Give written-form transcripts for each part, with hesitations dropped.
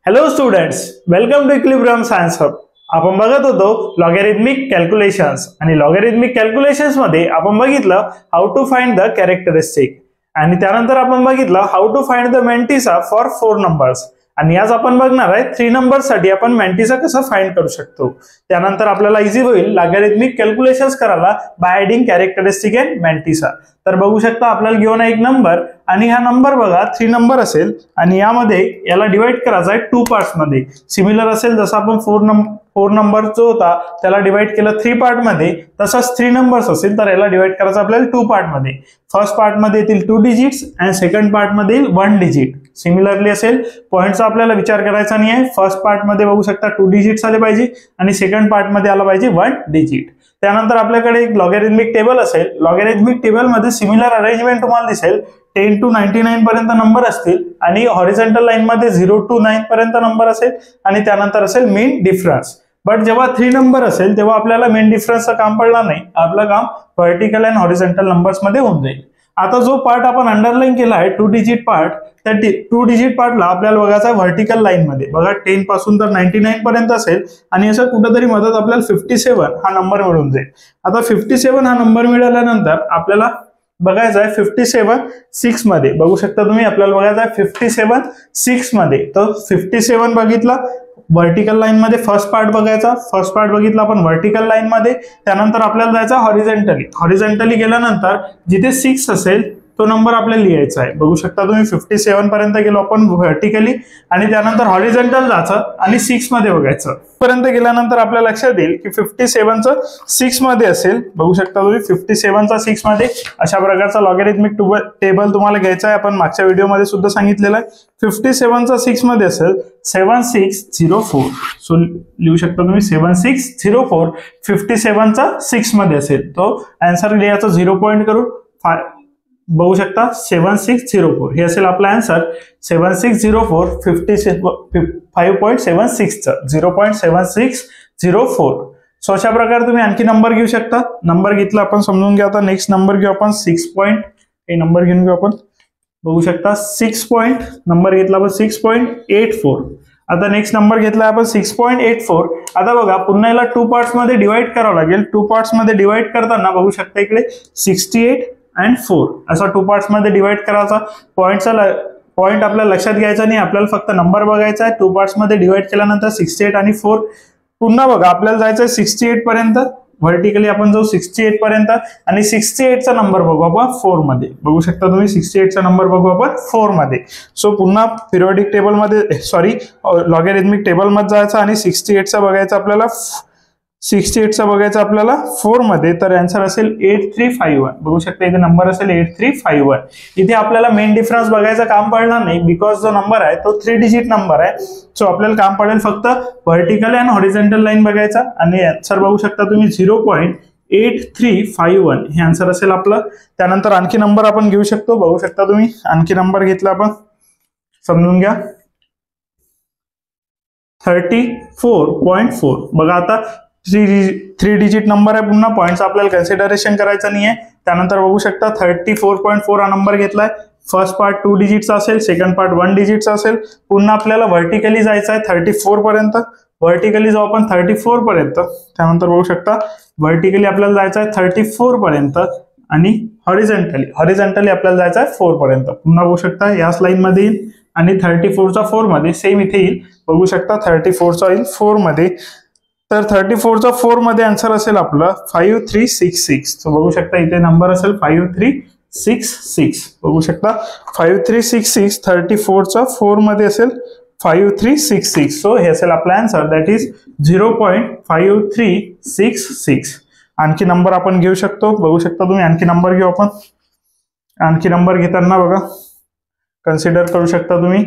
Hello students, welcome to equilibrium science hub. आपण बघत होतो लॉगॅरिथमिक कॅल्क्युलेशन्स आणि लॉगॅरिथमिक कॅल्क्युलेशन्स मध्ये आपण बघितलं how to find the characteristic आणि त्यानंतर आपण बघितलं how to find the mantissa for 4 numbers आणि आज आपण बघणार आहे 3 नंबर्स साठी आपण मॅन्टिसा कसं फाइंड करू शकतो. त्यानंतर आपल्याला इझी होईल लॉगॅरिथमिक कॅल्क्युलेशन्स करायला बाय ऍडिंग कॅरेक्टरिस्टिक अँड मॅन्टिसा. तर बघू शकता आपल्याला गिवन आहे एक नंबर आणि हा नंबर बघा 3 नंबर असेल आणि यामध्ये याला डिवाइड करायचा आहे 2 पार्ट्स मध्ये. सिमिलर असेल जसं आपण 4 नंबर जो होता त्याला डिवाइड केलं 3 पार्ट मध्ये, तसंच 3 नंबर्स असेल तर याला डिवाइड करायचं आपल्याला 2 पार्ट मध्ये. फर्स्ट पार्ट मध्ये येतील 2 डिजिट्स आणि सेकंड पार्ट मध्ये येईल 1 डिजिट. सिमिलरली असेल पॉइंटचा आपल्याला विचार करायचा नाही आहे. फर्स्ट पार्ट मध्ये बघू शकता 2 डिजिट्स आले पाहिजे आणि सेकंड पार्ट मध्ये आला पाहिजे 1 डिजिट. त्यानंतर आपल्याकडे एक लॉगॅरिथमिक टेबल असेल. लॉगॅरिथमिक टेबल मध्ये सिमिलर अरेंजमेंट तुम्हाला दिसेल. 10 to 99 पर्यंत नंबर असतील आणि हॉरिझॉन्टल लाईन मध्ये 0 to 9 पर्यंत नंबर असेल आणि त्यानंतर असेल मीन डिफरन्स. बट जेव्हा 3 नंबर असेल तेव्हा आपल्याला मीन डिफरन्सचं काम पडणार नाही. आपलं काम व्हर्टिकल अँड हॉरिझॉन्टल नंबर्स मध्ये होऊन जाईल. आता जो पार्ट आपण अंडरलाईन केला आहे 2 डिजिट पार्ट, त्या 2 डिजिट पार्टला आपल्याला बघायचा आहे व्हर्टिकल लाईन मध्ये. बघा 10 पासून तर 99 पर्यंत असेल आणि असं कुठेतरी मदत आपल्याला 57 हा नंबर मिळून जाईल. आता 57 हा नंबर मिळाल्यानंतर आपल्याला बघायचा आहे 57 6 मध्ये. बघू शकता तुम्ही आपल्याला बघायचा आहे 57 6 मध्ये. तर 57 बघितला व्हर्टिकल लाईन मध्ये, फर्स्ट पार्ट बघायचा. फर्स्ट पार्ट बघितला आपण व्हर्टिकल लाईन मध्ये. त्यानंतर आपल्याला जायचा हॉरिझॉन्टली. हॉरिझॉन्टली गेल्यानंतर जिथे 6 असेल तो नंबर आपल्याला लिहायचा आहे. बघू शकता तुम्ही 57 पर्यंत गेलो आपण व्हर्टिकली आणि त्यानंतर हॉरिझॉन्टल जायचं आणि 6 मध्ये बघायचं. पर्यंत गेल्यानंतर आपल्या लक्षात येईल की 57चं 6 मध्ये असेल. बघू शकता तुम्ही 57चा 6 मध्ये अशा प्रकारचा लॉगॅरिथमिक टेबल तुम्हाला घ्यायचा आहे. आपण मागच्या व्हिडिओमध्ये सुद्धा सांगितलेलं आहे. 57चा 6 मध्ये असेल 7604. सो लिहू शकता तुम्ही 7604. 57चा 6 मध्ये असेल तो आन्सर लिहायचा 0 पॉइंट करून बघू शकता 7604 हे असेल आपला आन्सर. 7604 5.76 0.7604. सो अशा प्रकारे तुम्ही आणखी नंबर घेऊ शकता. नंबर घेतला आपण समजून घ्या. आता नेक्स्ट नंबर घेऊ आपण 6 पॉइंट. हे नंबर घेऊन घेऊ आपण. बघू शकता 6 पॉइंट नंबर घेतला आपण 6.84. आता नेक्स्ट नंबर घेतला आपण 6.84. आता बघा पुन्हा याला 2 पार्ट्स मध्ये डिवाइड करावं लागेल. 2 पार्ट्स मध्ये डिवाइड करताना बघू शकता इकडे 68 and 4 असा 2 पार्ट्स मध्ये डिवाइड करायचा. पॉइंट आपल्याला लक्षात घ्यायचा नाही, आपल्याला फक्त नंबर बघायचा आहे. 2 पार्ट्स मध्ये डिवाइड केल्यानंतर 68 आणि 4 पुन्हा बघा आपल्याला जायचं आहे 68 पर्यंत. व्हर्टिकली आपण जाऊ 68 पर्यंत आणि 68चा नंबर बघू आपण 4 मध्ये. बघू शकता तुम्ही 68चा नंबर बघू आपण 4 मध्ये. सो पुन्हा पिरियोडिक टेबल मध्ये लॉगॅरिथमिक टेबल मध्ये जायचं आणि 68चा बघायचं आपल्याला 4 मध्ये. तर आन्सर असेल 8351. बघू शकता इथे नंबर असेल 8351. इथे आपल्याला मेन डिफरन्स बघायचं काम पडणार नाही बिकॉज जो नंबर आहे तो 3 डिजिट नंबर आहे. सो आपल्याला काम पडेल फक्त व्हर्टिकल अँड हॉरिझॉन्टल लाईन बघायचा आणि आन्सर बघू शकता तुम्ही 0.8351 हे आन्सर असेल आपलं. त्यानंतर आणखी नंबर आपण घेऊ शकतो. बघू शकता तुम्ही आणखी नंबर घेतला आपण समजून घ्या 34.4. बघा आता 3 डिजिट नंबर आहे. पुन्हा पॉइंटचा आपल्याला कन्सिडरेशन करायचं नाही आहे. त्यानंतर बघू शकता 34.4 हा नंबर घेतलाय. फर्स्ट पार्ट 2 डिजिटचा असेल, सेकंड पार्ट 1 डिजिटचा असेल. पुन्हा आपल्याला व्हर्टिकली जायचं आहे 34 पर्यंत. व्हर्टिकली जाऊ आपण 34 पर्यंत. त्यानंतर बघू शकता व्हर्टिकली आपल्याला जायचं आहे 34 पर्यंत आणि हॉरिझॉन्टली आपल्याला जायचं आहे 4 पर्यंत. पुन्हा बघू शकता याच लाईन मध्ये येईल आणि 34चा 4 मध्ये सेम इथे येईल. बघू शकता 34चा येईल 4 मध्ये. तर 34चा 4 मध्ये आन्सर असेल आपलं 5366. सो बघू शकता इथे नंबर असेल 5366. बघू शकता 5366 34चा 4 मध्ये असेल 5366. सो हे असेल आपला आन्सर दॅट इज 0.5366. आणखी नंबर आपण घेऊ शकतो. बघू शकता तुम्ही आणखी नंबर घेऊ आपण. आणखी नंबर घेताना बघा कन्सिडर करू शकता तुम्ही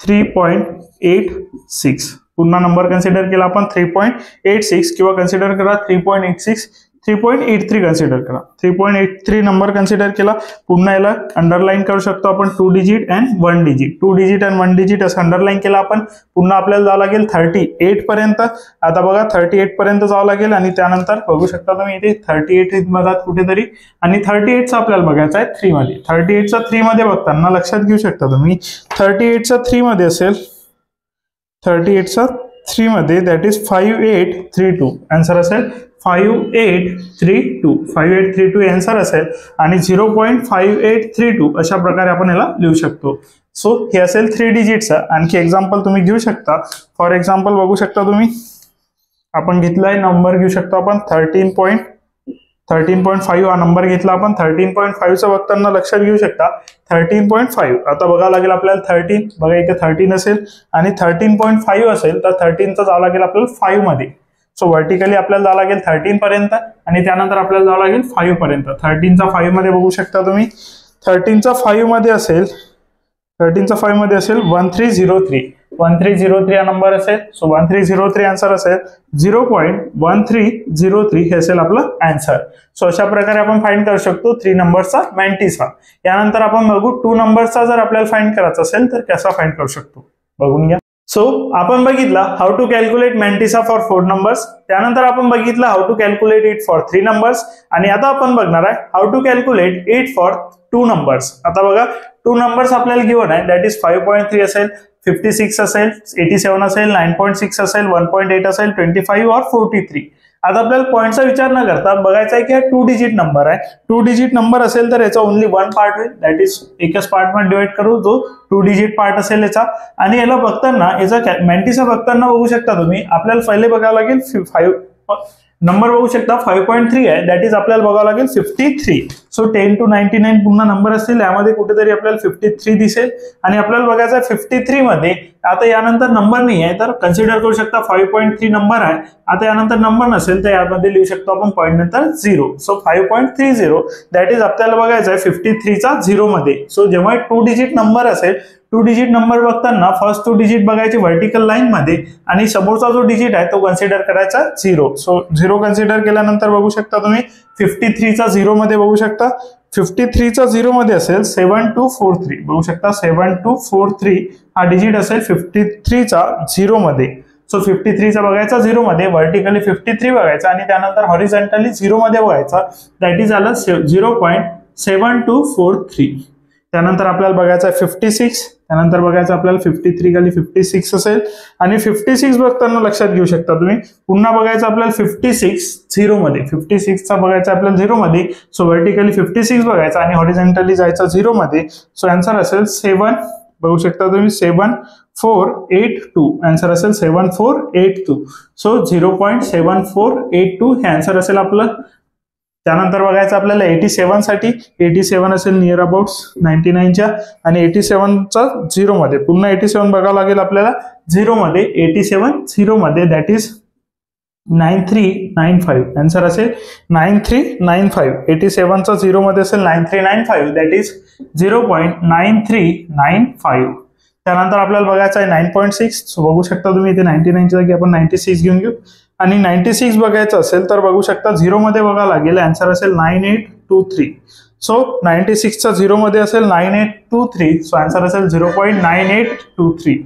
3.86. पुन्हा नंबर कन्सिडर केला आपण 3.86 किंवा कन्सिडर करा 3.86 3.83 कन्सिडर करा. 3.83 नंबर कन्सिडर केला. पुन्हा याला अंडरलाईन करू शकतो आपण 2 digit and 1 digit. 2 digit and 1 digit असं अंडरलाईन केला आपण. पुन्हा आपल्याला जावं लागेल 38 पर्यंत. आता बघा 38 पर्यंत जावं लागेल आणि त्यानंतर बघू शकता तुम्ही इथे 38 बघा कुठेतरी आणि 38चा आपल्याला बघायचा आहे 3 मध्ये. 38चा 3 मध्ये बघताना लक्षात घेऊ शकता तुम्ही 38चा 3 मध्ये असेल 38चा 3 मध्ये दॅट इज 5832. आन्सर असेल 5832. 5832 आन्सर असेल आणि 0.5832 अशा प्रकारे आपण याला लिहू शकतो. सो हे असेल 3 डिजिटचं. आणखी एक्झाम्पल तुम्ही घेऊ शकता. फॉर एक्झाम्पल बघू शकता तुम्ही, आपण घेतलाय नंबर घेऊ शकतो आपण 13.5 हा नंबर घेतला आपण. 13.5चं बघताना लक्षात घेऊ शकता 13.5. आता बघावं लागेल आपल्याला 13, बघा इथे 13 असेल आणि 13.5 असेल तर 13चं जावं लागेल आपल्याला 5 मध्ये. सो व्हर्टिकली आपल्याला जावं लागेल 13 पर्यंत आणि त्यानंतर आपल्याला जावं लागेल 5 पर्यंत. 13चा 5 मध्ये बघू शकता तुम्ही, 13चा 5 मध्ये असेल 1303. 1303 हा नंबर असेल. सो 1303 आन्सर असेल 0.1303 हे असेल आपलं आन्सर. सो अशा प्रकारे आपण फाइंड करू शकतो 3 नंबरचा मॅन्टिसा. यानंतर आपण बघू 2 नंबरचा जर आपल्याला फाइंड करायचा असेल तर कसा फाइंड करू शकतो बघून घ्या. सो आपण बघितला how to calculate mantissa for 4 numbers. त्यानंतर आपण बघितला how to calculate it for 3 numbers आणि आता आपण बघणार आहे how to calculate it for 2 numbers. आता बघा 2 नंबर्स आपल्याला गिव्हन आहे दॅट इज 5.3 असेल, 56 असेल, 87 असेल, 9.6 असेल, 1.8 असेल, 25 और 43. आता आपल्याला पॉईंटचा विचार न करता बघायचा आहे की हा 2 डिजिट नंबर आहे. 2 डिजिट नंबर असेल तर याचा ओनली 1 पार्ट होईल, दॅट इज एकच पार्ट मध्ये डिवाइड करू जो 2 डिजिट पार्ट असेल याचा. आणि याला बघताना याचा मॅन्टिसा बघताना बघू शकता तुम्ही, आपल्याला पहिले बघावं लागेल 5 नंबर बघू शकता 5.3 आहे, दॅट इज आपल्याला बघावं लागेल 53. सो 10 to 99 पुन्हा नंबर असतील, यामध्ये कुठेतरी आपल्याला 53 दिसेल आणि आपल्याला बघायचं आहे 53 मध्ये. आता यानंतर नंबर नाही आहे तर कन्सिडर करू शकता 5.3 नंबर आहे. आता यानंतर नंबर नसेल तर यामध्ये लिहू शकतो आपण पॉईंट नंतर 0. सो 5.30 दॅट इज आपल्याला बघायचं आहे 53चा 0 मध्ये. सो जेव्हा 2 डिजिट नंबर असेल, 2 डिजिट नंबर बघताना फर्स्ट 2 डिजिट बघायचे व्हर्टिकल लाईन मध्ये आणि समोरचा जो डिजिट आहे तो कन्सिडर करायचा 0. सो 0 कन्सिडर केल्यानंतर बघू शकता तुम्ही 53चा 0 मध्ये बघू शकता 53चा 0 मध्ये असेल 7243. बघू शकता 7243 हा डिजिट असेल 53चा 0 मध्ये. सो 53चा बघायचा 0 मध्ये, व्हर्टिकली 53 बघायचा आणि त्यानंतर हॉरिझॉन्टली 0 मध्ये बघायचा, दॅट इज आलं 0.7243. त्यानंतर आपल्याला बघायचं आहे 56, त्यानंतर बघायचं आपल्याला 53 खाली 56 असेल आणि 56 बघताना लक्षात घेऊ शकता तुम्ही, पुन्हा बघायचं आपल्याला 56 0 मध्ये. 56चा बघायचा आपल्याला 0 मध्ये. सो व्हर्टिकली 56 बघायचा आणि हॉरिझॉन्टली जायचा 0 मध्ये. सो आन्सर असेल 7, बघू शकता तुम्ही 7482. आन्सर असेल 7482. सो 0.7482 हे आन्सर असेल आपलं. त्यानंतर बघायचं आपल्याला 87 साठी, 87 असेल नियर अबाउट 99च्या आणि 87चा 0 मध्ये. पुन्हा 87 बघावं लागेल आपल्याला 0 मध्ये. 87 0 मध्ये दॅट इज 9395. आन्सर असेल 9395. 87चा 0 मध्ये असेल 9395 दॅट इज 0.9395. त्यानंतर आपल्याला बघायचं आहे 9.6. सो बघू शकता तुम्ही इथे 99च्या जागी आपण 96 घेऊन घेऊ आणि 96 बघायचं असेल तर बघू शकता 0 मध्ये बघावं लागेल. आन्सर असेल 9823. सो 96चा 0 मध्ये असेल 9823. सो आन्सर असेल 0.9823.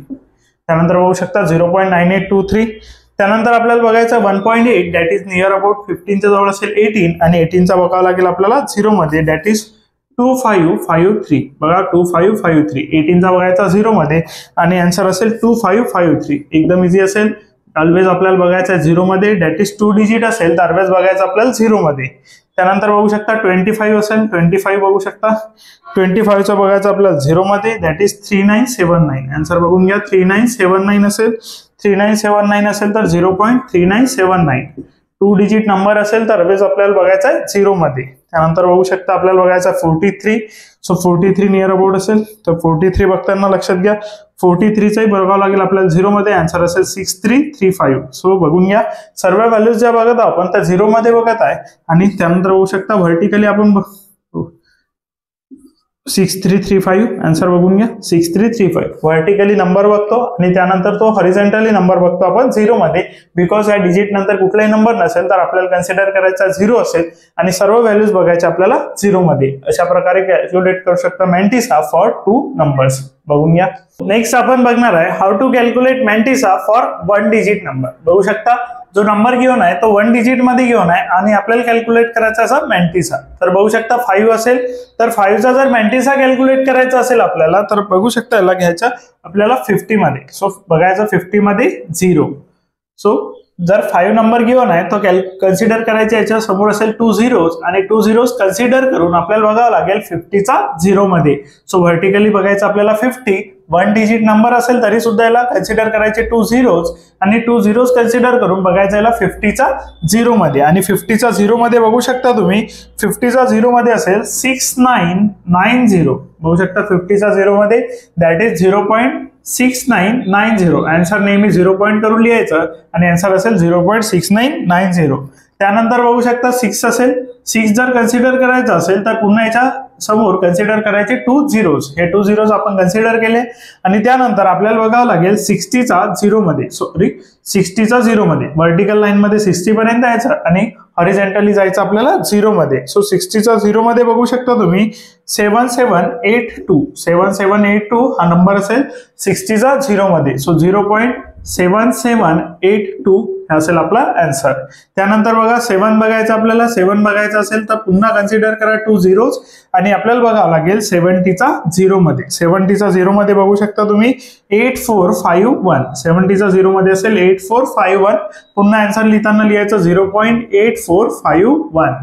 त्यानंतर बघू शकता 0.9823. त्यानंतर आपल्याला बघायचं 1.8 दॅट इज नियर अबाउट 15च्या जवळ असेल 18 आणि 18चा बघावं लागेल आपल्याला 0 मध्ये, दॅट इज 2553. बघा 2553. 18चा बघायचा 0 मध्ये आणि आन्सर असेल 2553. एकदम इझी असेल. ऑलवेज आपल्याला बघायचं आहे 0 मध्ये, दॅट इज 2 डिजिट असेल तर ऑलवेज बघायचं आपल्याला 0 मध्ये. त्यानंतर बघू शकता 25 असेल, 25 बघू शकता 25चा बघायचं आपल्याला 0 मध्ये, दॅट इज 3979. आन्सर बघून घ्या 3979 असेल. 3979 असेल तर 0.3979. 2 डिजिट नंबर असेल तर ऑलवेज आपल्याला बघायचं आहे 0 मध्ये. त्यानंतर बघू शकता आपल्याला बघायचं 43. सो 43 नियर अबाउट असेल तर 43 बघताना लक्षात घ्या 43चाही बघावं लागेल आपल्याला 0 मध्ये. आन्सर असेल 6335. सो बघून घ्या सर्व व्हॅल्यूज ज्या बघत आहोत आपण त्या 0 मध्ये बघत आहे आणि त्यानंतर बघू शकता व्हर्टिकली आपण 6335. आन्सर बघून घ्या 6335. व्हर्टिकली नंबर बघतो आणि त्यानंतर तो हॉरिझॉन्टली नंबर बघतो आपण 0 मध्ये. बिकॉज या डिजिट नंतर कुठलाही नंबर नसेल तर आपल्याला कन्सिडर करायचा 0 असेल आणि सर्व व्हॅल्यूज बघायचे आपल्याला 0 मध्ये. अशा प्रकारे कॅल्क्युलेट करू शकता मॅन्टिसा फॉर 2 नंबर्स. बघून घ्या. नेक्स्ट आपण बघणार आहे how to calculate mantissa for 1 digit number. बघू शकता जो नंबर घेऊन आहे तो 1 डिजिट मध्ये घेऊन आहे आणि आपल्याला कॅल्क्युलेट करायचा असा मॅन्टिसा. तर बघू शकता 5 असेल तर 5चा जर मॅन्टिसा कॅल्क्युलेट करायचा असेल आपल्याला तर बघू शकता याला घ्यायचा आपल्याला 50 मध्ये. सो बघायचं 50 मध्ये 0. सो जर 5 नंबर गिवन आहे तो कन्सिडर करायचे याच्या समोर असेल 2 झिरोज आणि 2 झिरोज कन्सिडर करून आपल्याला बघावं लागेल 50चा 0 मध्ये. सो व्हर्टिकली बघायचं आपल्याला 50 1 डिजिट नंबर असेल तरी सुद्धा याला कन्सिडर करायचे 2 झिरोज आणि 2 झिरोज कन्सिडर करून बघायचं याला 50चा 0 मध्ये. आणि 50चा 0 मध्ये बघू शकता तुम्ही 50चा 0 मध्ये असेल 6990. बघू शकता 50चा 0 मध्ये दॅट इज 0.6990. आन्सर नेहमी 0 पॉईंट करून लिहायचं आणि आन्सर असेल 0.6990. त्यानंतर बघू शकता 6 असेल. 6 जर कन्सिडर करायचं असेल तर पुन्हा याच्या समोर कन्सिडर करायचे 2 झिरोज. हे 2 झिरोज आपण कन्सिडर केले आणि त्यानंतर आपल्याला बघावं लागेल 60चा 0 मध्ये. सॉरी 60चा 0 मध्ये व्हर्टिकल लाईन मध्ये 60 पर्यंत यायचं आणि हॉरिझॉन्टली जायचं आपल्याला 0 मध्ये. सो 60चा 0 मध्ये बघू शकता तुम्ही 7782. 7782 हा नंबर असेल 60चा 0 मध्ये. सो 0.7782 हे असेल आपला आन्सर. त्यानंतर बघा 7 बघायचं आपल्याला. 7 बघायचं असेल तर पुन्हा कन्सिडर करा 2 झिरोज आणि आपल्याला बघावं लागेल 70चा 0 मध्ये. 70चा 0 मध्ये बघू शकता तुम्ही 8451. 70चा 0 मध्ये असेल 8451. पुन्हा आन्सर लिहिताना लिहायचं 0.8451.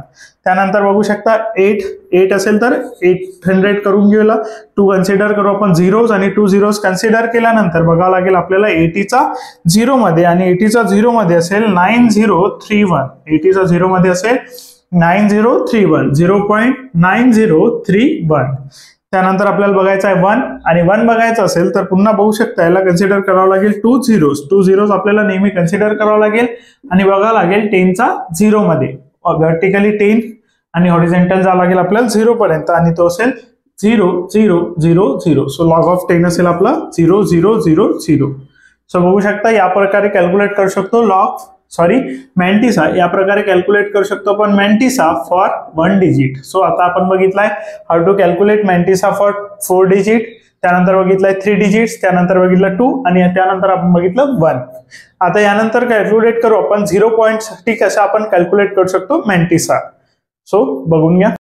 त्यानंतर बघू शकता 8 असेल तर 800 करून घेऊया. 2 कन्सिडर करू आपण झिरोज आणि 2 झिरोज कन्सिडर केल्यानंतर बघावं लागेल आपल्याला 80चा 0 मध्ये आणि 80चा 0 मध्ये असेल 9031. 80चा 0 मध्ये असेल 9031. 0.9031. त्यानंतर आपल्याला बघायचं आहे 1 आणि 1 बघायचं असेल तर पुन्हा बघू शकता याला कन्सिडर करावं लागेल 2 झिरोज. 2 झिरोज आपल्याला नेहमी कन्सिडर करावं लागेल आणि बघावं लागेल 10चा 0 मध्ये. व्हर्टिकली 10 आणि हॉरिझॉन्टल जावं लागेल आपल्याला 0 पर्यंत आणि तो असेल 0000. सो लॉग ऑफ 10 असेल आपला 0000. सो बघू शकता या प्रकारे कॅल्क्युलेट करू शकतो मॅन्टिसा या प्रकारे कॅल्क्युलेट करू शकतो आपण मॅन्टिसा फॉर 1 डिजिट. सो आता आपण बघितलाय how to calculate mantissa for 4 digit. त्यानंतर बघितलंय 3 डिजिट्स. त्यानंतर बघितलं 2 आणि त्यानंतर आपण बघितलं 1. आता यानंतर कॅल्क्युलेट करू आपण 0 पॉईंट साठी कसं आपण कॅल्क्युलेट करू शकतो मॅन्टिसा. सो बघून घ्या.